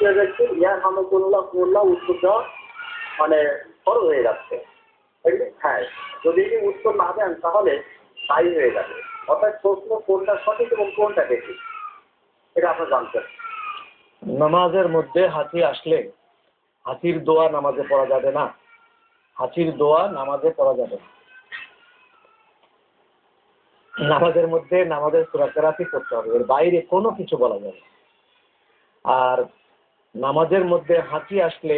দ্বিতীয় ব্যক্তি ইয়ার হামকুল্লাহ কুল্লাহ উত্তর দেওয়া মানে ফরজ হয়ে যাচ্ছে। হ্যাঁ, যদি উত্তর না দেন তাহলে তাই হয়ে যাবে। অর্থাৎ প্রশ্ন কোনটা সঠিক এবং কোনটা বেশি এটা আপনার জানতেন। নামাজের মধ্যে হাঁচি আসলে হাঁচির দোয়া নামাজে পড়া যাবে না। হাঁচির দোয়া নামাজে পড়া যাবে না। নামাজের মধ্যে নামাজের সূরা কেরাতি করতে হবে, এর বাইরে কোনো কিছু বলা যাবে। আর নামাজের মধ্যে হাঁচি আসলে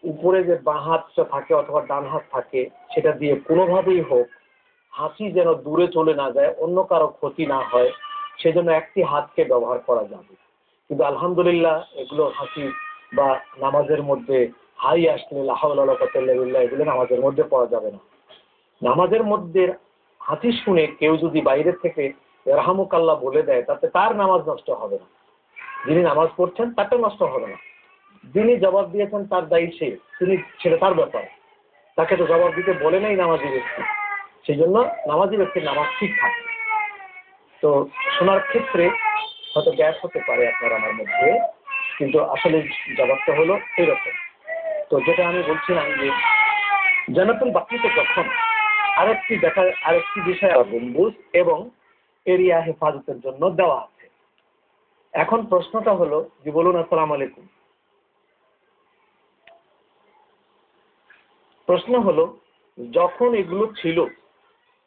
উপরে যে বাঁ হাতটা থাকে অথবা ডান হাত থাকে সেটা দিয়ে কোনোভাবেই হোক হাঁচি যেন দূরে চলে না যায়, অন্য কারো ক্ষতি না হয়, সেজন্য একটি হাতকে ব্যবহার করা যাবে। কিন্তু আলহামদুলিল্লাহ এগুলো হাঁচি বা নামাজের মধ্যে হাই আসলে লা হাওলা ওয়ালা কুওয়াতা ইল্লা বিল্লাহ এগুলো নামাজের মধ্যে পড়া যাবে না। নামাজের মধ্যে হাঁচি শুনে কেউ যদি বাইরে থেকে রাহমুকাল্লাহ বলে দেয় তাতে তার নামাজ নষ্ট হবে না। যিনি নামাজ পড়ছেন তারটা নষ্ট হবে না। যিনি জবাব দিয়েছেন তার দায়ী তিনি সেটা তার ব্যাপার, তাকে তো জবাব দিতে বলে নাই নামাজি ব্যক্তি। সেই জন্য নামাজি ব্যক্তির নামাজ ঠিক থাকে। তো শোনার ক্ষেত্রে হয়তো গ্যাস হতে পারে আপনার আমার মধ্যে, কিন্তু আসলে জবাবটা হলো এরকম। তো যেটা আমি বলছিলাম যে জান্নাতুল বাকিতে যখন আরেকটি বিষয় গম্বুজ এবং এরিয়া হেফাজতের জন্য দেওয়া আছে। এখন প্রশ্নটা হলো যে বলুন আসসালামু আলাইকুম। প্রশ্ন হলো যখন এগুলো ছিল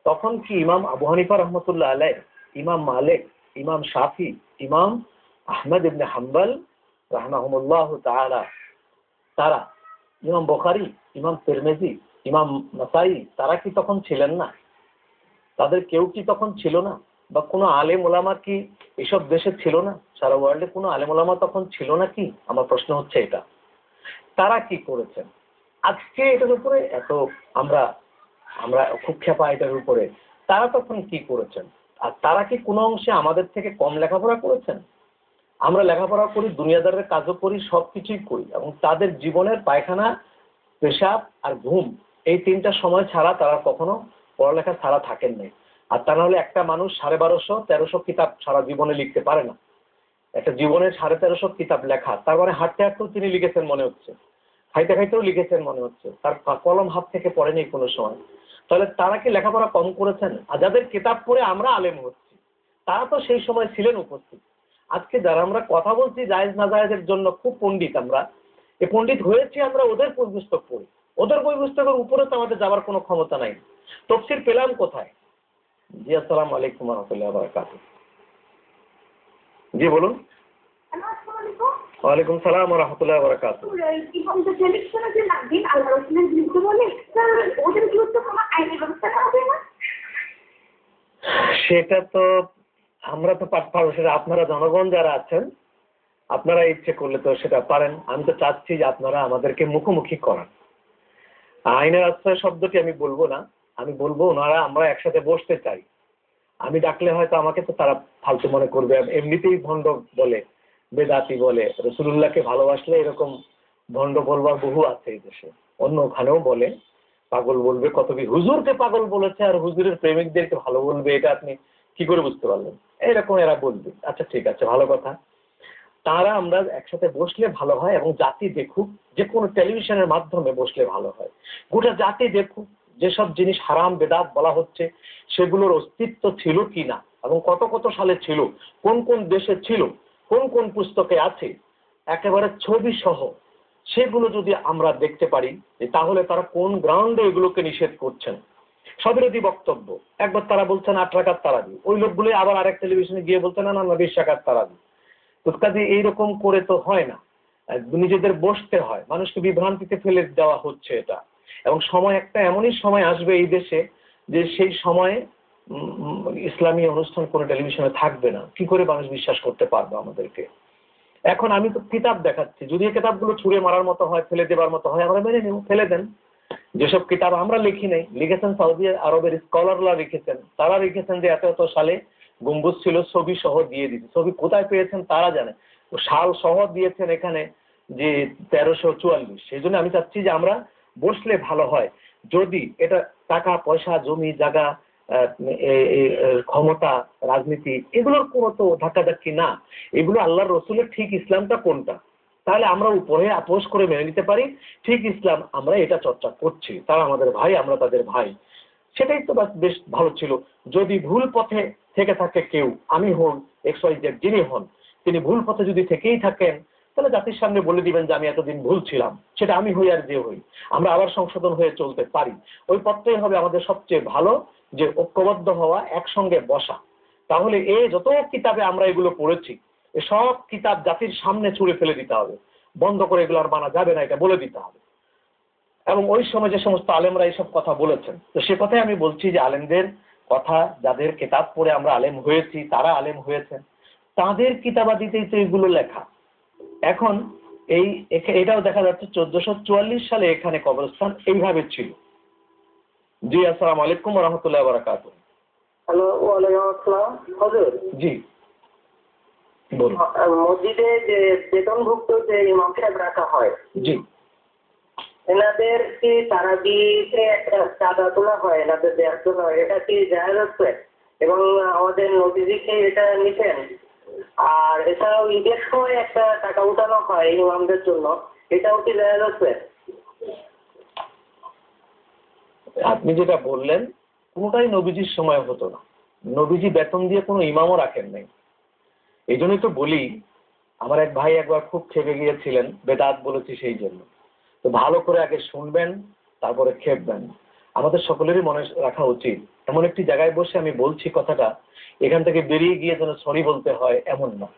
তখন কি ইমাম আবু হানিফা রহমতুল্লাহ আলাইহ, ইমাম মালিক, ইমাম শাফি, ইমাম আহমদ ইবনে হাম্বল রাহমাহুমুল্লাহ তাআলা, তারা ইমাম বুখারী, ইমাম তিরমিজি, ইমাম নাসাই তারা কি তখন ছিলেন না? তাদের কেউ কি তখন ছিল না? বা কোনো আলেম ওলামা কি এসব দেশে ছিল না? সারা ওয়ার্ল্ডে কোনো আলেম ওলামা তখন ছিল না কি? আমার প্রশ্ন হচ্ছে এটা। তারা কি করেছেন? আজকে এটার উপরে এত আমরা খুব খেপা এটার উপরে। তারা তখন কি করেছেন? আর তারা কি কোনো অংশে আমাদের থেকে কম লেখাপড়া করেছেন? আমরা লেখাপড়া করি, দুনিয়াদারের কাজও করি, সবকিছুই করি, এবং তাদের জীবনের পায়খানা, পেশাব আর ঘুম এই তিনটা সময় ছাড়া তারা কখনো পড়ালেখা ছাড়া থাকেন নাই। আর তা নাহলে একটা মানুষ 1250-1300 কিতাব সারা জীবনে লিখতে পারে না। একটা জীবনে 1350 কিতাব লেখা, তার মানে হাঁটতে হাঁটতেও তিনি লিখেছেন মনে হচ্ছে, খাইতে খাইতেও লিখেছেন মনে হচ্ছে, তার কলম হাত থেকে পড়েনি কোনো সময়। তাহলে তারা কি লেখাপড়া কম করেছেন? আর যাদের কিতাব পড়ে আমরা আলেম হচ্ছি তারা তো সেই সময় ছিলেন উপস্থিত। আজকে যারা আমরা কথা বলছি জায়েজ না জায়েজের জন্য খুব পণ্ডিত, আমরা এই পণ্ডিত হয়েছি আমরা ওদের বই পুস্তক পড়ি, ওদের বই পুস্তকের উপরে তো আমাদের যাবার কোনো ক্ষমতা নাই। তাফসীর পেলাম কোথায়? জি আসসালামু আলাইকুম ওয়া রাহমাতুল্লাহি ওয়া বারাকাতুহু। জি বলুন। ওয়ালাইকুম সালাম ওয়া রাহমাতুল্লাহি ওয়া বারাকাতুহু। সেটা তো আমরা তো পারবো, সেটা আপনারা জনগণ যারা আছেন আপনারা ইচ্ছে করলে তো সেটা পারেন। আমি তো চাচ্ছি যে আপনারা আমাদেরকে মুখোমুখি করান। আইনের আশ্রয় শব্দটি আমি বলবো না, আমি বলবো ওনারা আমরা একসাথে বসতে চাই। আমি ডাকলে হয়তো আমাকে তো তারা ফালতু মনে করবে, এমনিতেই ভণ্ড বলে, বেদাতি বলে। রাসূলুল্লাহকে ভালোবাসলে এরকম ভণ্ড বলবার বহু আছে এই দেশে, অন্য ওখানেও বলে, পাগল বলবে কত কি। হুজুরকে পাগল বলেছে আর হুজুরের প্রেমিকদেরকে ভালো বলবে, এটা আপনি কি করে বুঝতে পারলেন? এরকম এরা বলবে। আচ্ছা ঠিক আছে, ভালো কথা। তারা আমরা একসাথে বসলে ভালো হয়, এবং জাতি দেখুক, যে কোনো টেলিভিশনের মাধ্যমে বসলে ভালো হয়। গোটা জাতি দেখুক যেসব জিনিস হারাম বেদাত বলা হচ্ছে সেগুলোর অস্তিত্ব ছিল কি না, এবং কত কত সালে ছিল, কোন কোন দেশে ছিল, কোন কোন পুস্তকে আছে, একেবারে ছবি সহ সেগুলো যদি আমরা দেখতে পারি তাহলে তারা কোন গ্রাউন্ডে এগুলোকে নিষেধ করছেন। সবিরোধী বক্তব্য। একবার তারা বলছেন 8 রাকাত তারাবি, ওই লোকগুলো আবার আরেক টেলিভিশনে গিয়ে বলছেন না না 20 রাকাত তারাবি। তো কাজে এইরকম করে তো হয় না, নিজেদের বসতে হয়। মানুষকে বিভ্রান্তিতে ফেলে দেওয়া হচ্ছে এটা। এবং সময় একটা এমনই সময় আসবে এই দেশে যে সেই সময়ে ইসলামী অনুষ্ঠান কোনো টেলিভিশনে থাকবে না। কি করে মানুষ বিশ্বাস করতে পারবে আমাদেরকে? এখন আমি তো কিতাব দেখাচ্ছি, যদি এই কিতাবগুলো ছুঁড়ে মারার মতো হয়, ফেলে দেবার মতো হয়, আমরা মেনে নেব, ফেলে দেন। যেসব কিতাব আমরা লিখি নাই, লিখেছেন সৌদি আরবের স্কলাররা লিখেছেন, তারা লিখেছেন যে এত এত সালে গম্বুজ ছিল, ছবি সহ দিয়ে দিচ্ছে। ছবি কোথায় পেয়েছেন তারা জানে, সাল সহ দিয়েছেন এখানে যে 1344। সেই জন্য আমি চাচ্ছি যে আমরা বসলে ভালো হয়। যদি এটা টাকা পয়সা, জমি জায়গা, ক্ষমতা, রাজনীতি, এগুলোর কোনো তো ধাক্কাধাক্কি না। এগুলো আল্লাহর রসুলের ঠিক ইসলামটা কোনটা, তাহলে আমরা উপরে আপোষ করে মেনে নিতে পারি ঠিক ইসলাম, আমরা এটা চর্চা করছি, তারা আমাদের ভাই, আমরা তাদের ভাই, সেটাই তো বেশ ভালো ছিল। যদি ভুল পথে থেকে থাকে কেউ, আমি হন XYZ যিনি হন, তিনি ভুল পথে যদি থেকেই থাকেন, তাহলে জাতির সামনে বলে দিবেন যে আমি এতদিন ভুল ছিলাম, সেটা আমি হই আর যে হই, আমরা আবার সংশোধন হয়ে চলতে পারি। ওই পথটাই হবে আমাদের সবচেয়ে ভালো, যে ঐক্যবদ্ধ হওয়া, একসঙ্গে বসা। তাহলে যত কিতাবে আমরা এগুলো পড়েছি, সব কিতাব জাতির সামনে ছুঁড়ে ফেলে দিতে হবে, বন্ধ করে এগুলো আর মানা যাবে না, এটা বলে দিতে হবে। এবং ওই সময় যে সমস্ত আলেমরা এইসব কথা বলেছেন, তো সে কথাই আমি বলছি যে আলেমদের কথা, যাদের কিতাব পড়ে আমরা আলেম হয়েছি, তারা আলেম হয়েছেন, তাদের কিতাবাদিতেই তো এগুলো লেখা। এখন এটাও দেখা যাচ্ছে 1444 সালে এখানে কবরস্থান এইভাবে ছিল। জি, আসসালামু আলাইকুম ওয়া রাহমাতুল্লাহি ওয়া বারাকাতুহু। হ্যালো, ওয়ালাইকুম আসসালাম। হুজুর, জি বলুন। মসজিদে যে বেতনভুক্ত যে ইমাম সাহেব রাখা হয়, জি, এনাদের কি তারাবিতে একটা চাঁদা তোলা হয়, এনাদের দেওয়ার জন্য, এটা কি জায়েজ আছে? এবং আমাদের নবীজিকে এটা নিতেন। আর এছাড়াও ঈদের সময় একটা টাকা উঠানো হয় ইমামদের জন্য, এটাও কি জায়েজ আছে? আপনি যেটা বললেন কোনোটাই নবীজির সময় হতো না। নবীজি বেতন দিয়ে কোনো ইমামও রাখেন নাই। এই জন্যই তো বলি, আমার এক ভাই একবার খুব খেপে গিয়েছিলেন, বেদাত বলেছি সেই জন্য। তো ভালো করে আগে শুনবেন, তারপরে খেপবেন। আমাদের সকলেরই মনে রাখা উচিত, এমন একটি জায়গায় বসে আমি বলছি কথাটা, এখান থেকে বেরিয়ে গিয়ে যেন সরি বলতে হয় এমন না,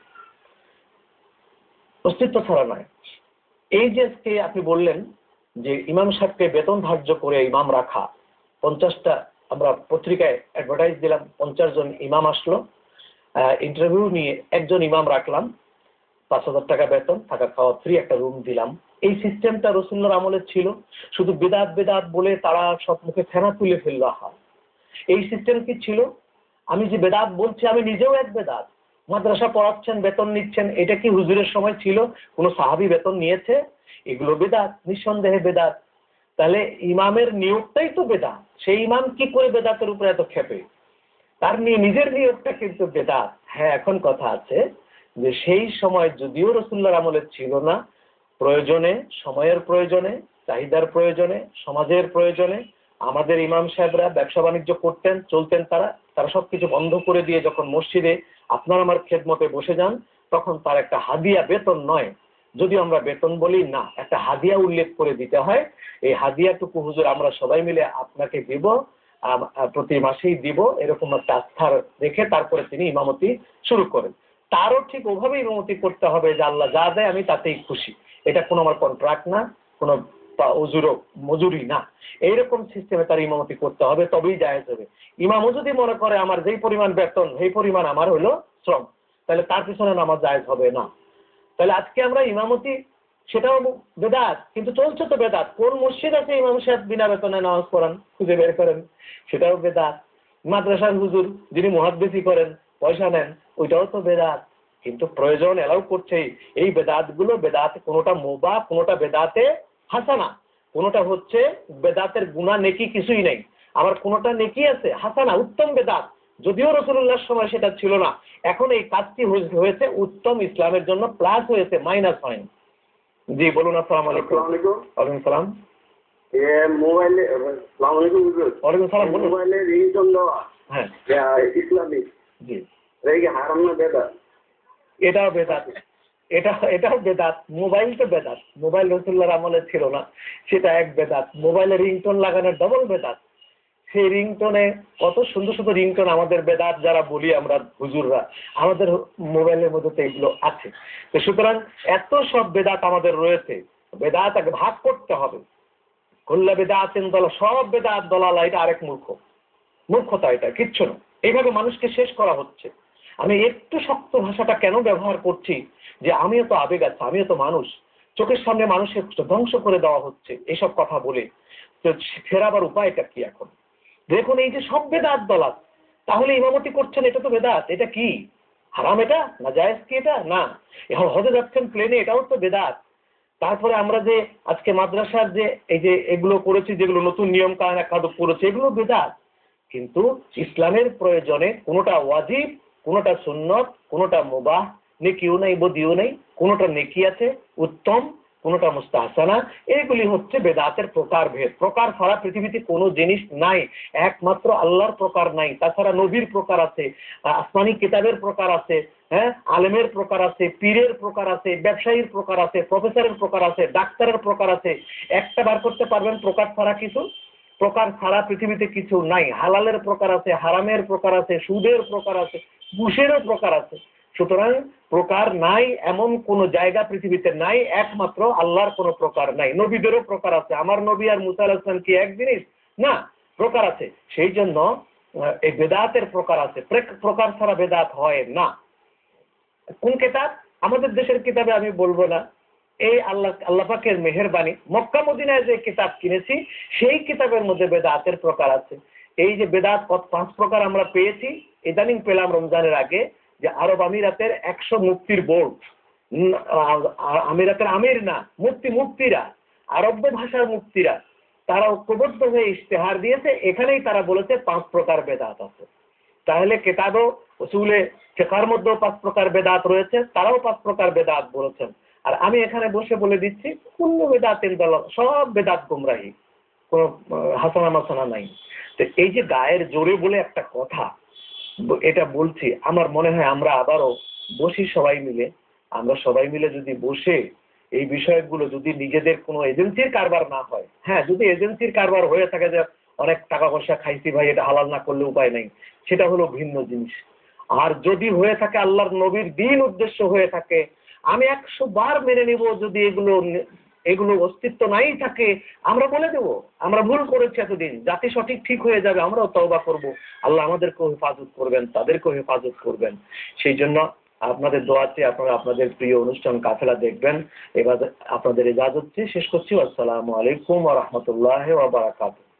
অস্তিত্ব ছাড়া নয়। এই যে আজকে আপনি বললেন যে ইমাম সাহেবকে বেতন ধার্য করে ইমাম রাখা, 50টা আমরা পত্রিকায় অ্যাডভার্টাইজ দিলাম, 50 জন ইমাম আসলো, ইন্টারভিউ নিয়ে একজন ইমাম রাখলাম, 5,000 টাকা বেতন, থাকা খাওয়া ফ্রি, একটা রুম দিলাম। এই সিস্টেমটা রাসূলুল্লাহর আমলে ছিল। শুধু বেদাত বেদাত বলে তারা সব মুখে ফেনা তুলে ফেললো। এই সিস্টেম কি ছিল? আমি যে বেদাত বলছি, আমি নিজেও এক বেদাত। মাদ্রাসা পড়াচ্ছেন, বেতন নিচ্ছেন, এটা কি হুজুরের সময় ছিল? কোন সাহাবী বেতন নিয়েছে? এগুলো বেদাত, নিঃসন্দেহে বেদাত। তাহলে ইমামের নিয়োগটাই তো বেদাত। সেই ইমাম কি করে বেদাতের উপরে এত ক্ষেপে? তার নিজের নিয়োগটা কিন্তু বেদাত। হ্যাঁ, এখন কথা আছে যে সেই সময় যদিও রাসূলুল্লাহর আমলে ছিল না, প্রয়োজনে, সময়ের প্রয়োজনে, চাহিদার প্রয়োজনে, সমাজের প্রয়োজনে আমাদের ইমাম সাহেবরা ব্যবসা বাণিজ্য করতেন, চলতেন, তারা সবকিছু বন্ধ করে দিয়ে যখন মসজিদে আপনার আমার খেদমতে বসে যান, তখন তার একটা হাদিয়া, বেতন নয়, যদিও আমরা বেতন বলি না, একটা হাদিয়া উল্লেখ করে দিতে হয়। এই হাদিয়াটুকু হুজুর আমরা সবাই মিলে আপনাকে দিব, প্রতি মাসেই দিব, এরকম একটা আস্থা রেখে তারপরে তিনি ইমামতি শুরু করেন। তারও ঠিক ওভাবে ইমামতি করতে হবে যে আল্লাহ যা দেয় আমি তাতেই খুশি। এটা কোনো আমার কন্ট্রাক্ট না, কোনো মজুরি না। এইরকম সিস্টেমে তার ইমামতি করতে হবে, তবেই জায়েজ হবে। ইমামও যদি মনে করে আমার যেই পরিমাণ বেতন সেই পরিমাণ আমার হলো শ্রম, তাহলে তার পিছনে নামাজ জায়েজ হবে না। তাহলে আজকে আমরা ইমামতি, সেটাও বেদাত, কিন্তু চলছে তো বেদাত। কোন মসজিদ আছে ইমাম সাহেব বিনা বেতনে নামাজ পড়ান? খুঁজে বের করেন, সেটাও বেদাত। মাদ্রাসার হুজুর যিনি মুহাদ্দিসি করেন, পয়সা নেন, ওইটাও তো বেদাত। কিন্তু প্রয়োজন এলাও করছে। এই বেদাত গুলো, বেদাত কোনোটা মুবাহ, কোনোটা বেদাতে হাসানা, কোনোটা হচ্ছে বেদাতের গুনাহ নেকি কিছুই নেই, আবার কোনোটা নেকি আছে হাসানা, উত্তম বেদাত। যদিও রাসূলুল্লাহর সময় সেটা ছিল না, এখন এই কাজটি হয়েছে উত্তম, ইসলামের জন্য প্লাস হয়েছে, মাইনাস হয়নি। জি বলুন। আসসালামু আলাইকুম। ওয়ালাইকুম সালাম। মোবাইলে, আসসালামু আলাইকুম হুজুর। ওয়ালাইকুম সালাম, বলুন। মোবাইলে রিংটোন দেওয়া, হ্যাঁ, ইসলামিক, জি, এটা কি হারাম না বেদাত? এটাও বেদাত, এটাও বেদাত। মোবাইল তো বেদাত, মোবাইল রাসূলুল্লাহর আমলে ছিল না, সেটা এক বেদাত। মোবাইলে রিংটোন লাগানোর ডবল বেদাত। সেই রিংটোনে কত সুন্দর সুন্দর রিংটোন, আমাদের বেদাত যারা বলি আমরা হুজুররা, আমাদের মোবাইলের মধ্যে তো এগুলো আছে। তো সুতরাং এত সব বেদাত আমাদের রয়েছে, বেদাত আগে ভাগ করতে হবে। কুল্লু বিদআতিন দালালা, সব বেদাত দলালা, এটা আরেক মূর্খতা, এটা কিচ্ছু না। এইভাবে মানুষকে শেষ করা হচ্ছে। আমি একটু শক্ত ভাষাটা কেন ব্যবহার করছি, যে আমিও তো আবেগ আছে, আমিও তো মানুষ, চোখের সামনে মানুষের ধ্বংস করে দেওয়া হচ্ছে এইসব কথা বলে। তো ফেরাবার উপায়টা কি এখন? দেখুন, এই যে সব বেদাত দলাত, তাহলে ইমামতি করছেন, এটা তো বেদাত। এটা কি হারাম? এটা না জায়েজ? কি এটা? না। এখন হজে যাচ্ছেন প্লেনে, এটাও তো বেদাত। তারপরে আমরা যে আজকে মাদ্রাসার যে এই যে এগুলো করেছি, যেগুলো নতুন নিয়ম কানুন করেছে, এগুলো বেদাত। কিন্তু ইসলামের প্রয়োজনে কোনোটা ওয়াজিব, কোনোটা সুন্নত, কোনোটা মুবাহ, নেকিও নাই, বদিও নাই, কোনোটা নেকি আছে উত্তম, কোনোটা মুস্তাহসানা। এইগুলি হচ্ছে বেদাতের প্রকারভেদ। প্রকার ছাড়া পৃথিবীতে কোনো জিনিস নাই, একমাত্র আল্লাহর প্রকার নাই। তাছাড়া নবীর প্রকার আছে, আসমানি কিতাবের প্রকার আছে, হ্যাঁ, আলেমের প্রকার আছে, পীরের প্রকার আছে, ব্যবসায়ীর প্রকার আছে, প্রফেসরের প্রকার আছে, ডাক্তারের প্রকার আছে। একটা বার করতে পারবেন প্রকার ছাড়া কিছু? প্রকার ছাড়া পৃথিবীতে কিছু নাই। হালালের প্রকার আছে, হারামের প্রকার আছে, সুদের প্রকার আছে, ঘুষেরও প্রকার আছে। সুতরাং প্রকার নাই এমন কোন জায়গা পৃথিবীতে নাই, একমাত্র আল্লাহর কোন প্রকার নাই। নবীদেরও প্রকার আছে। আমার নবী আর মুসা আলাইহিস সালাম কি এক জিনিস? না, প্রকার আছে। সেই জন্য এই বেদাতের প্রকার আছে। প্রকার ছাড়া বেদাত হয় না। কোন কিতাব? আমাদের দেশের কিতাবে আমি বলবো না। এই আল্লাহ পাকের মেহেরবানি, মক্কা মদিনায় যে কিতাব কিনেছি সেই কিতাবের মধ্যে বেদাতের প্রকার আছে। এই যে বেদাত 5 প্রকার আমরা পেয়েছি, ইদানিং পেলাম রমজানের আগে, যে আরব আমিরাতের 100 মুফতির বোর্ড, আমিরাতের আমির না, মুফতিরা, আরব্য ভাষার মুফতিরা, তারা ঐক্যবদ্ধ হয়ে ইশতেহার দিয়েছে। এখানেই তারা বলেছে 5 প্রকার বেদাত আছে। তাহলে কেতাবও উসুলে ফিকহের মধ্যেও 5 প্রকার বেদাত রয়েছে, তারাও 5 প্রকার বেদাত বলেছেন। আর আমি এখানে বসে বলে দিচ্ছি কুল্লু বেদাতিন দালাল, সব বেদাত গুমরাহি, কোনো হাসানা মাসানা নাই। তো এই যে গায়ের জোরে বলে একটা কথা এটা বলছি, আমার মনে হয় আমরা আবারও বসি সবাই মিলে, আমরা সবাই মিলে যদি বসে এই বিষয়গুলো, যদি নিজেদের কোনো এজেন্সির কারবার না হয়, হ্যাঁ, যদি এজেন্সির কারবার হয়ে থাকে যে অনেক টাকা পয়সা খাইছি ভাই, এটা হালাল না করলে উপায় নাই, সেটা হলো ভিন্ন জিনিস। আর যদি হয়ে থাকে আল্লাহর নবীর দ্বীন উদ্দেশ্য হয়ে থাকে, আমি 100 বার মেনে নিব। যদি এগুলো অস্তিত্ব নাই থাকে, আমরা বলে দেব আমরা ভুল করেছি এতদিন, জাতি সঠিক ঠিক হয়ে যাবে, আমরাও তওবা করব। আল্লাহ আমাদেরকেও হেফাজত করবেন, তাদেরকেও হেফাজত করবেন। সেই জন্য আপনাদের দোয়াতে আপনারা আপনাদের প্রিয় অনুষ্ঠান কাফেলা দেখবেন। এবার আপনাদের ইজাজত চেয়ে শেষ করছি। আসসালামু আলাইকুম ওয়া রাহমাতুল্লাহি ওয়া বারাকাতুহু।